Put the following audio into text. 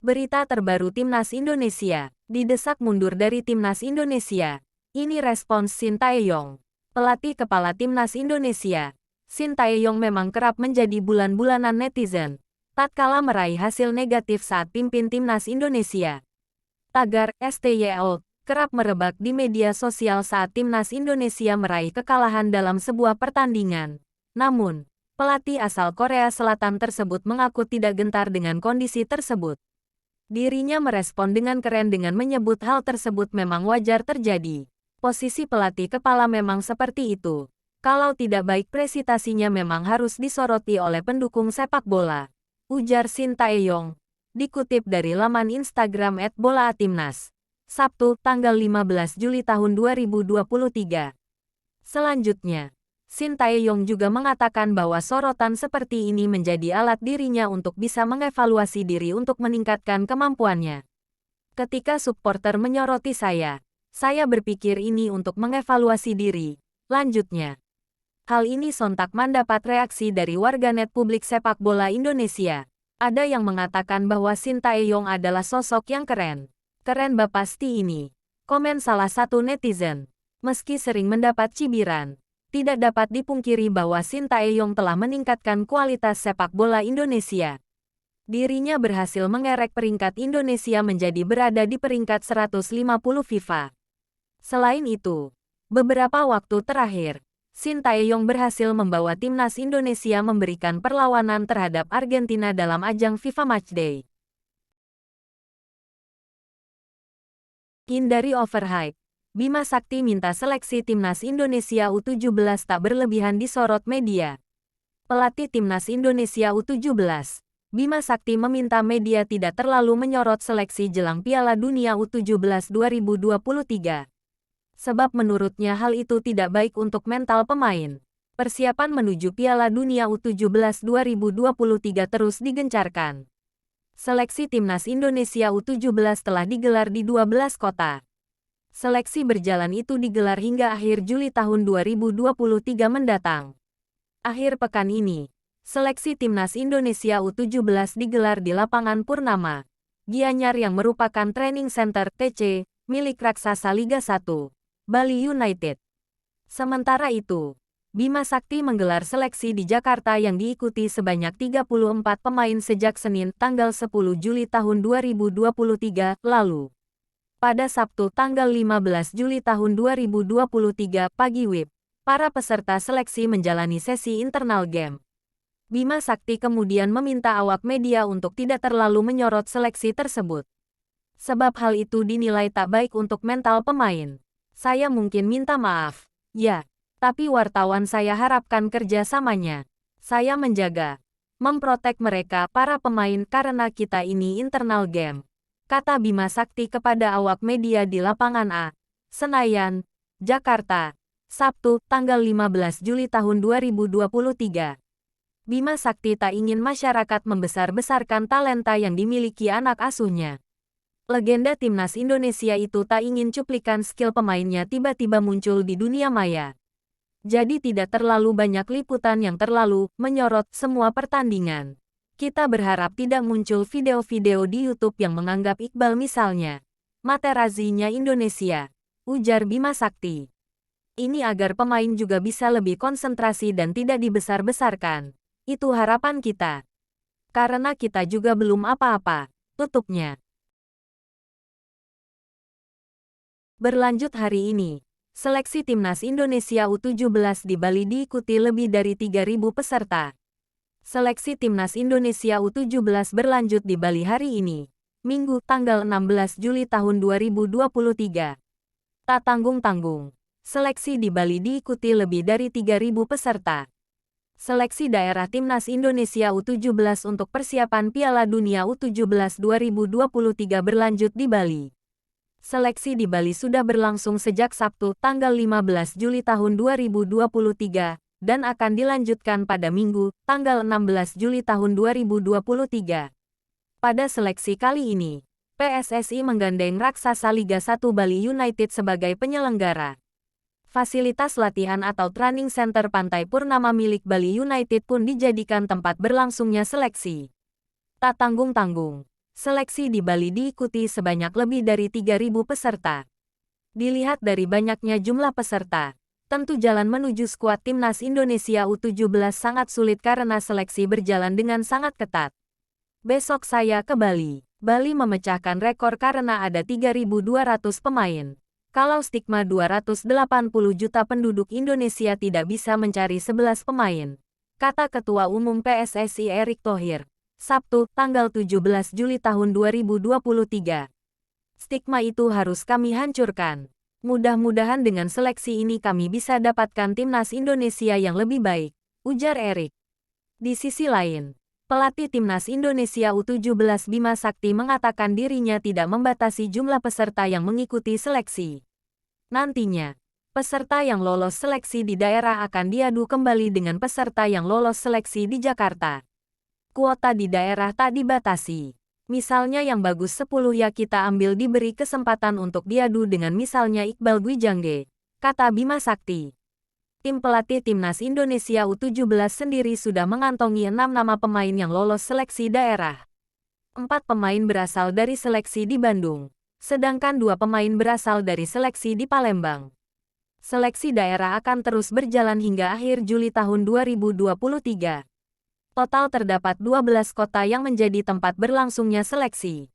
Berita terbaru Timnas Indonesia. Didesak mundur dari Timnas Indonesia. Ini respons Shin Tae-yong. Pelatih kepala Timnas Indonesia. Shin Tae-yong memang kerap menjadi bulan-bulanan netizen. Tatkala meraih hasil negatif saat pimpin Timnas Indonesia. Tagar STYL kerap merebak di media sosial saat Timnas Indonesia meraih kekalahan dalam sebuah pertandingan. Namun, pelatih asal Korea Selatan tersebut mengaku tidak gentar dengan kondisi tersebut. Dirinya merespon dengan keren dengan menyebut hal tersebut memang wajar terjadi. Posisi pelatih kepala memang seperti itu. Kalau tidak baik prestasinya memang harus disoroti oleh pendukung sepak bola. Ujar Shin Tae-yong. Dikutip dari laman Instagram @bolaatimnas. Sabtu, tanggal 15 Juli tahun 2023. Selanjutnya, Shin Tae-yong juga mengatakan bahwa sorotan seperti ini menjadi alat dirinya untuk bisa mengevaluasi diri untuk meningkatkan kemampuannya. Ketika supporter menyoroti saya berpikir ini untuk mengevaluasi diri. Lanjutnya, hal ini sontak mendapat reaksi dari warganet publik sepak bola Indonesia. Ada yang mengatakan bahwa Shin Tae-yong adalah sosok yang keren. Keren Bapak pasti ini. Komen salah satu netizen. Meski sering mendapat cibiran, tidak dapat dipungkiri bahwa Shin Tae-yong telah meningkatkan kualitas sepak bola Indonesia. Dirinya berhasil mengerek peringkat Indonesia menjadi berada di peringkat 150 FIFA. Selain itu, beberapa waktu terakhir, Shin Tae-yong berhasil membawa Timnas Indonesia memberikan perlawanan terhadap Argentina dalam ajang FIFA Matchday. Hindari overhype. Bima Sakti minta seleksi Timnas Indonesia U17 tak berlebihan disorot media. Pelatih Timnas Indonesia U17, Bima Sakti meminta media tidak terlalu menyorot seleksi jelang Piala Dunia U17 2023. Sebab menurutnya hal itu tidak baik untuk mental pemain. Persiapan menuju Piala Dunia U17 2023 terus digencarkan. Seleksi Timnas Indonesia U17 telah digelar di 12 kota. Seleksi berjalan itu digelar hingga akhir Juli tahun 2023 mendatang. Akhir pekan ini, seleksi Timnas Indonesia U17 digelar di lapangan Purnama, Gianyar yang merupakan training center TC milik raksasa Liga 1, Bali United. Sementara itu, Bima Sakti menggelar seleksi di Jakarta yang diikuti sebanyak 34 pemain sejak Senin tanggal 10 Juli tahun 2023 lalu. Pada Sabtu tanggal 15 Juli tahun 2023 pagi WIB, para peserta seleksi menjalani sesi internal game. Bima Sakti kemudian meminta awak media untuk tidak terlalu menyorot seleksi tersebut. Sebab hal itu dinilai tak baik untuk mental pemain. Saya mungkin minta maaf. Ya, tapi wartawan saya harapkan kerjasamanya. Saya menjaga, memprotek mereka para pemain karena kita ini internal game. Kata Bima Sakti kepada awak media di lapangan A, Senayan, Jakarta, Sabtu, tanggal 15 Juli tahun 2023. Bima Sakti tak ingin masyarakat membesar-besarkan talenta yang dimiliki anak asuhnya. Legenda Timnas Indonesia itu tak ingin cuplikan skill pemainnya tiba-tiba muncul di dunia maya. Jadi tidak terlalu banyak liputan yang terlalu menyorot semua pertandingan. Kita berharap tidak muncul video-video di YouTube yang menganggap Iqbal misalnya Materazzi-nya Indonesia, ujar Bima Sakti. Ini agar pemain juga bisa lebih konsentrasi dan tidak dibesar-besarkan. Itu harapan kita. Karena kita juga belum apa-apa, tutupnya. Berlanjut hari ini, seleksi Timnas Indonesia U17 di Bali diikuti lebih dari 3.000 peserta. Seleksi Timnas Indonesia U17 berlanjut di Bali hari ini, Minggu, tanggal 16 Juli tahun 2023. Tak tanggung-tanggung, seleksi di Bali diikuti lebih dari 3.000 peserta. Seleksi daerah Timnas Indonesia U17 untuk persiapan Piala Dunia U17 2023 berlanjut di Bali. Seleksi di Bali sudah berlangsung sejak Sabtu, tanggal 15 Juli tahun 2023. Dan akan dilanjutkan pada Minggu, tanggal 16 Juli tahun 2023. Pada seleksi kali ini, PSSI menggandeng raksasa Liga 1 Bali United sebagai penyelenggara. Fasilitas latihan atau training center Pantai Purnama milik Bali United pun dijadikan tempat berlangsungnya seleksi. Tak tanggung-tanggung, Seleksi di Bali diikuti sebanyak lebih dari 3.000 peserta. Dilihat dari banyaknya jumlah peserta, tentu jalan menuju skuad timnas Indonesia U17 sangat sulit karena seleksi berjalan dengan sangat ketat. Besok saya ke Bali. Bali memecahkan rekor karena ada 3.200 pemain. Kalau stigma 280 juta penduduk Indonesia tidak bisa mencari 11 pemain, kata Ketua Umum PSSI Erick Thohir, Sabtu, tanggal 17 Juli tahun 2023. Stigma itu harus kami hancurkan. Mudah-mudahan dengan seleksi ini kami bisa dapatkan timnas Indonesia yang lebih baik, ujar Erick. Di sisi lain, pelatih timnas Indonesia U17 Bima Sakti mengatakan dirinya tidak membatasi jumlah peserta yang mengikuti seleksi. Nantinya, peserta yang lolos seleksi di daerah akan diadu kembali dengan peserta yang lolos seleksi di Jakarta. Kuota di daerah tak dibatasi. Misalnya yang bagus 10 ya kita ambil, diberi kesempatan untuk diadu dengan misalnya Iqbal Gwijangge, kata Bima Sakti. Tim pelatih timnas Indonesia U17 sendiri sudah mengantongi 6 nama pemain yang lolos seleksi daerah. 4 pemain berasal dari seleksi di Bandung, sedangkan 2 pemain berasal dari seleksi di Palembang. Seleksi daerah akan terus berjalan hingga akhir Juli tahun 2023. Total terdapat 12 kota yang menjadi tempat berlangsungnya seleksi.